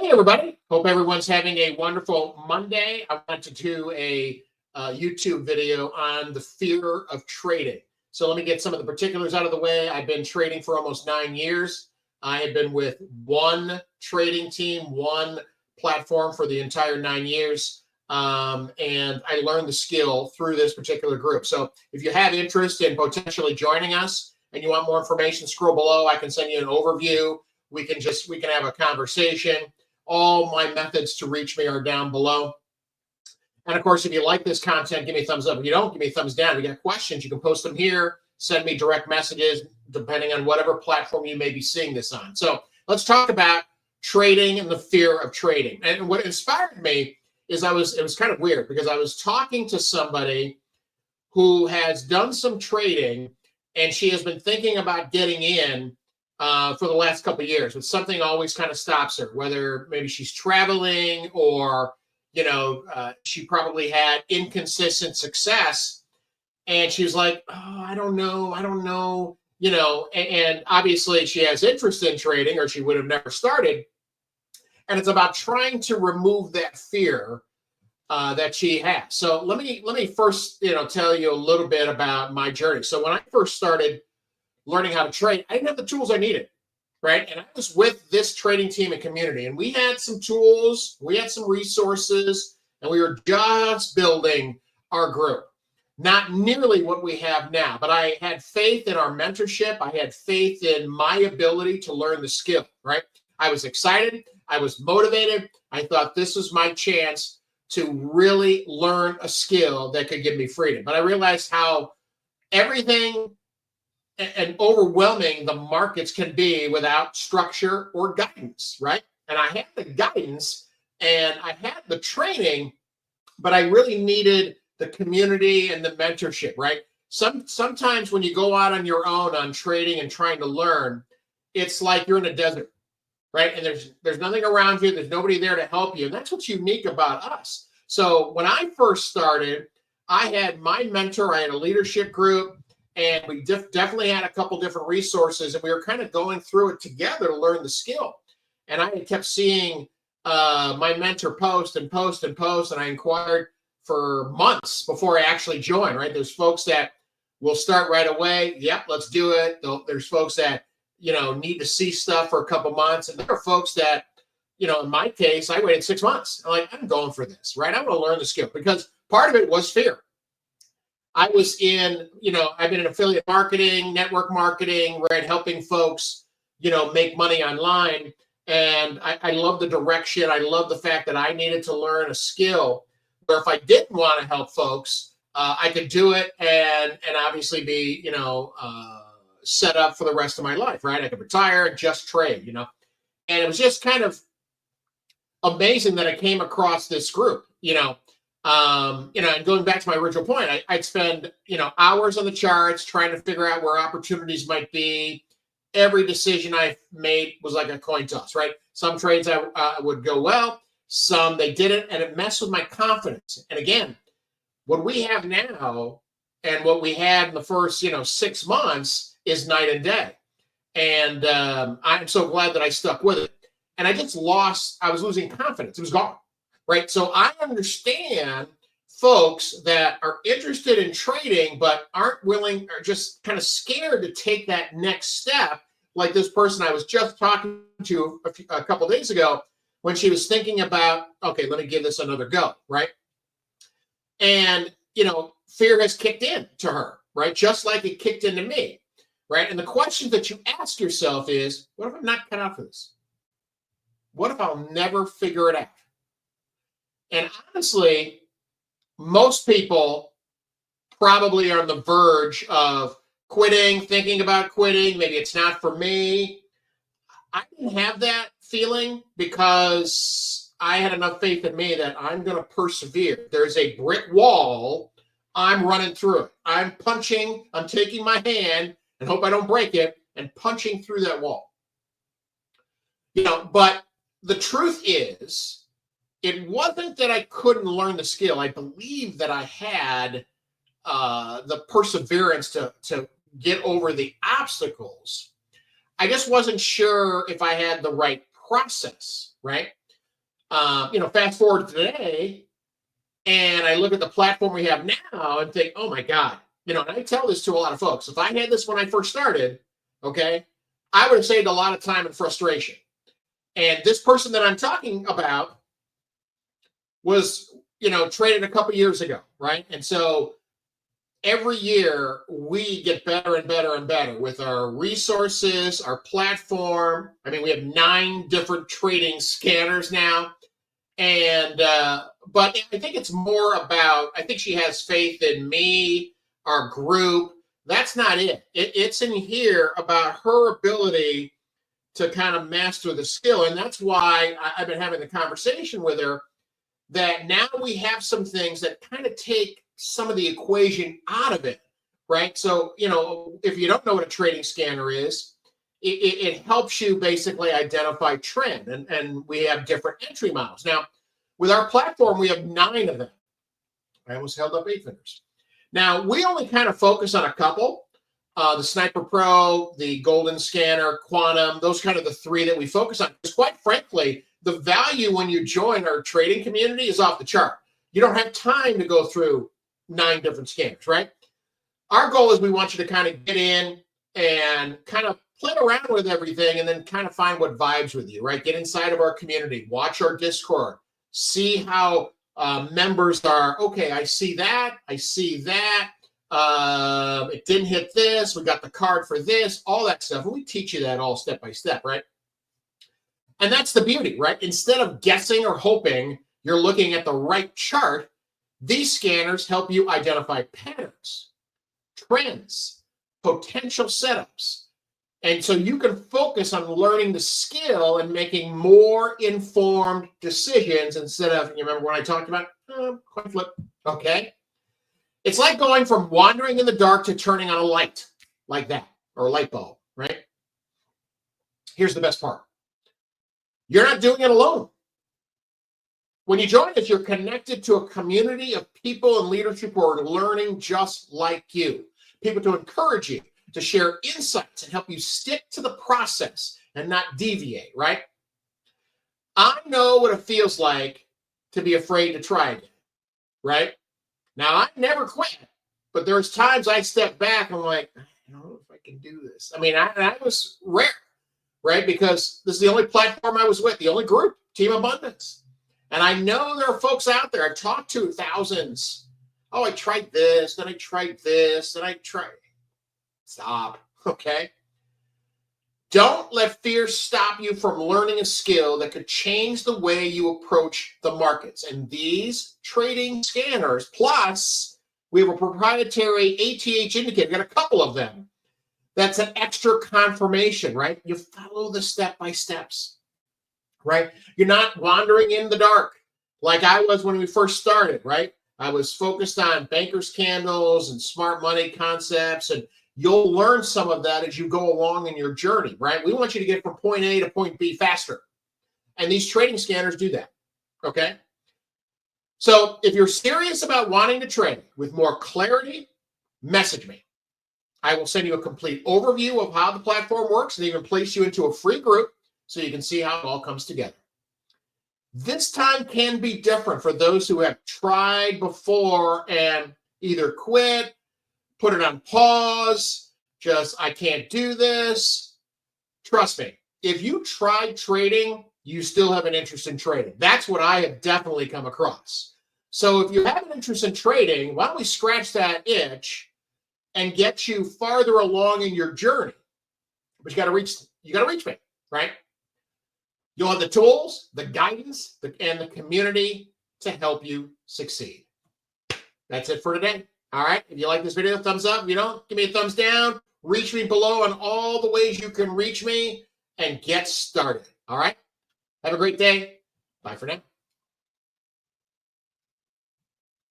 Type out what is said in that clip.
Hey, everybody. Hope everyone's having a wonderful Monday. I want to do a YouTube video on the fear of trading. So let me get some of the particulars out of the way. I've been trading for almost 9 years. I have been with one trading team, one platform for the entire 9 years. And I learned the skill through this particular group. So if you have interest in potentially joining us and you want more information, scroll below. I can send you an overview. We can have a conversation. All my methods to reach me are down below. And of course, if you like this content, give me a thumbs up. If you don't, give me a thumbs down. If you got questions, you can post them here. Send me direct messages, depending on whatever platform you may be seeing this on. So let's talk about trading and the fear of trading. And what inspired me is it was kind of weird because I was talking to somebody who has done some trading and she has been thinking about getting in for the last couple of years, but something always kind of stops her, whether maybe she's traveling or, she probably had inconsistent success. And she was like, oh, I don't know, and obviously she has interest in trading or she would have never started. And it's about trying to remove that fear that she has. So let me first, tell you a little bit about my journey. So when I first started learning how to trade, I didn't have the tools I needed, right? And I was with this trading team and community, and we had some tools, we had some resources, and we were just building our group. Not nearly what we have now, but I had faith in our mentorship. I had faith in my ability to learn the skill, right? I was excited. I was motivated. I thought this was my chance to really learn a skill that could give me freedom. But I realized how everything and overwhelming the markets can be without structure or guidance, right? And I had the guidance and I had the training, but I really needed the community and the mentorship, right? Sometimes when you go out on your own on trading and trying to learn, it's like you're in a desert, right? And there's nothing around you. There's nobody there to help you. And that's what's unique about us. So when I first started, I had my mentor, I had a leadership group, and we definitely had a couple different resources, and we were kind of going through it together to learn the skill. And I kept seeing my mentor post and post and post, and I inquired for months before I actually joined, right? There's folks that will start right away. Yep, let's do it. There's folks that, need to see stuff for a couple months. And there are folks that, in my case, I waited 6 months. I'm going for this, right? I want to learn the skill because part of it was fear. I was I've been in affiliate marketing, network marketing, right, helping folks, make money online. And I love the direction. I love the fact that I needed to learn a skill where if I didn't want to help folks, I could do it and obviously be, set up for the rest of my life, right? I could retire and just trade, And it was just kind of amazing that I came across this group, and going back to my original point, I'd spend, hours on the charts trying to figure out where opportunities might be. Every decision I made was like a coin toss, right? Some trades I would go well, some they didn't, and it messed with my confidence. And again, what we have now and what we had in the first, 6 months is night and day. And I'm so glad that I stuck with it. And I was losing confidence. It was gone. Right. So I understand folks that are interested in trading, but aren't willing or just kind of scared to take that next step. Like this person I was just talking to a couple of days ago when she was thinking about, okay, let me give this another go. Right. And, fear has kicked in to her. Right. Just like it kicked into me. Right. And the question that you ask yourself is, what if I'm not cut out for this? What if I'll never figure it out? And honestly, most people probably are on the verge of quitting, thinking about quitting. Maybe it's not for me. I didn't have that feeling because I had enough faith in me that I'm going to persevere. There's a brick wall. I'm running through it. I'm taking my hand and hope I don't break it and punching through that wall. But the truth is, it wasn't that I couldn't learn the skill. I believe that I had the perseverance to get over the obstacles. I just wasn't sure if I had the right process, right? Fast forward to today, and I look at the platform we have now and think, oh my God, and I tell this to a lot of folks. If I had this when I first started, okay, I would have saved a lot of time and frustration. And this person that I'm talking about was, traded a couple years ago, right? And so every year we get better and better and better with our resources, our platform. I mean, we have 9 different trading scanners now. And but I think it's more about, I think she has faith in me, our group. That's not it. It's in here about her ability to kind of master the skill. And that's why I've been having the conversation with her that now we have some things that kind of take some of the equation out of it, right? So, if you don't know what a trading scanner is, it helps you basically identify trend, and we have different entry models. Now, with our platform, we have 9 of them. I almost held up 8 fingers. Now, we only kind of focus on a couple, the Sniper Pro, the Golden Scanner, Quantum, those kind of the 3 that we focus on. Because quite frankly, the value when you join our trading community is off the chart. You don't have time to go through 9 different scanners, right? Our goal is we want you to kind of get in and kind of play around with everything and then kind of find what vibes with you, right? Get inside of our community, watch our Discord, see how members are. Okay, I see that. I see that. It didn't hit this. We got the card for this, all that stuff. And we teach you that all step by step, right? And that's the beauty, right? Instead of guessing or hoping you're looking at the right chart, these scanners help you identify patterns, trends, potential setups. And so you can focus on learning the skill and making more informed decisions instead of, you remember when I talked about coin flip, okay? It's like going from wandering in the dark to turning on a light like that, or a light bulb, right? Here's the best part. You're not doing it alone. When you join us, you're connected to a community of people and leadership who are learning just like you. People to encourage you, to share insights and help you stick to the process and not deviate, right? I know what it feels like to be afraid to try again, right? Now, I never quit, but there's times I step back and I'm like, I don't know if I can do this. I mean, I was rare, right? Because this is the only platform I was with, the only group, Team Abundance. And I know there are folks out there, I've talked to thousands. Oh, I tried this, then I tried this, then I tried. Stop, okay? Don't let fear stop you from learning a skill that could change the way you approach the markets. And these trading scanners, plus we have a proprietary ATH indicator, got a couple of them. That's an extra confirmation, right? You follow the step-by-steps, right? You're not wandering in the dark like I was when we first started, right? I was focused on bankers' candles and smart money concepts, and you'll learn some of that as you go along in your journey, right? We want you to get from point A to point B faster. And these trading scanners do that, okay? So if you're serious about wanting to trade with more clarity, message me. I will send you a complete overview of how the platform works and even place you into a free group so you can see how it all comes together. This time can be different for those who have tried before and either quit, put it on pause, I can't do this. Trust me, if you tried trading, you still have an interest in trading. That's what I have definitely come across. So if you have an interest in trading, why don't we scratch that itch and get you farther along in your journey? But you got to reach me, right? You'll have the tools, the guidance, and the community to help you succeed. That's it for today. All right. If you like this video, thumbs up. If you don't, give me a thumbs down. Reach me below on all the ways you can reach me and get started. All right. Have a great day. Bye for now.